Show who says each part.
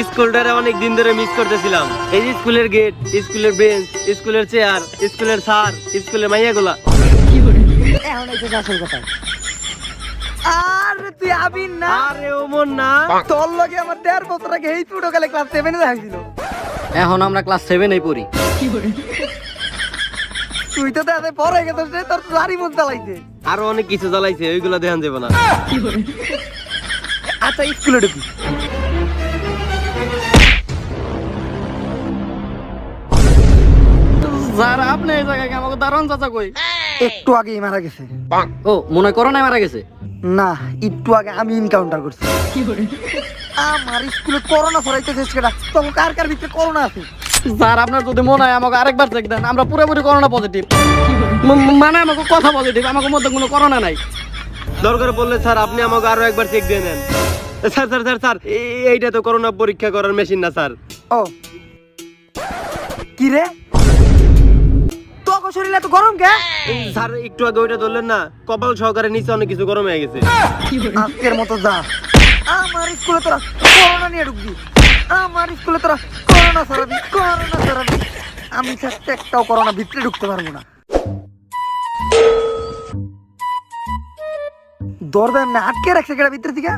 Speaker 1: স্কুলটারে অনেক দিন ধরে মিস করতেছিলাম। এই যে স্কুলের গেট, স্কুলের বেঞ্চ, স্কুলের চেয়ার, স্কুলের স্যার, স্কুলের মাইয়াগুলা।
Speaker 2: এখন এসে আসল কথা। আরে তুই আবির না?
Speaker 1: আরে ওমন না,
Speaker 2: তোর লগে আমার 1.5 বছর আগে এই ছোট কালে ক্লাস 7 এ থাকছিল।
Speaker 3: এখন আমরা ক্লাস 7 এই পড়ি।
Speaker 2: তুই তো তাতে পরে গেছিস রে, তোর লারি মন চালাইছে।
Speaker 1: আরো অনেক কিছু জ্বালাইছে, ওইগুলো দেখান যাবে না।
Speaker 2: আচ্ছা স্কুলে ঢুকি।
Speaker 3: স্যার আপনি এই জায়গায় আমাকে দারুণ চাচা কই?
Speaker 2: একটু আগেই মারা গেছে।
Speaker 3: ও মনে হয় করোনায় মারা গেছে।
Speaker 2: না, একটু আগে আমি এনকাউন্টার করছি। আমার স্কুলে করোনা ছড়াইতেছে সেটা। তখন কার কার ভিতরে করোনা আছে?
Speaker 3: স্যার আপনার যদি মনে হয় আমাকে আরেকবার চেক দেন, আমরা পুরোপুরি করোনা পজিটিভ। মানে আমাকে কথা পজিটিভ, আমাকে মধ্যে কোনো করোনা নাই।
Speaker 1: দরকার পড়লে স্যার আপনি আমাকে আরো একবার চেক দিয়ে নেন। স্যার স্যার স্যার স্যার এইটা তো করোনা পরীক্ষা করার মেশিন না স্যার।
Speaker 2: ও কি রে, তোর শরীরে তো গরম কে?
Speaker 1: স্যার একটু আগে ওইটা ধরলেন না, কপাল সহকারে নিচে অনেক কিছু গরম হয়ে গেছে।
Speaker 2: আজকের মতো যা। আমার স্কুলে তোরা করোনা নিয়ে ঢুকবি, আমার স্কুলে তোরা করোনা ছড়াবি, করোনা ছড়াবি। আমি থাকতে একটাও করোনা ভিতরে ঢুকতে পারবো না। দরজা এমনি আটকে রাখছে কেডা ভিতরে থেকে?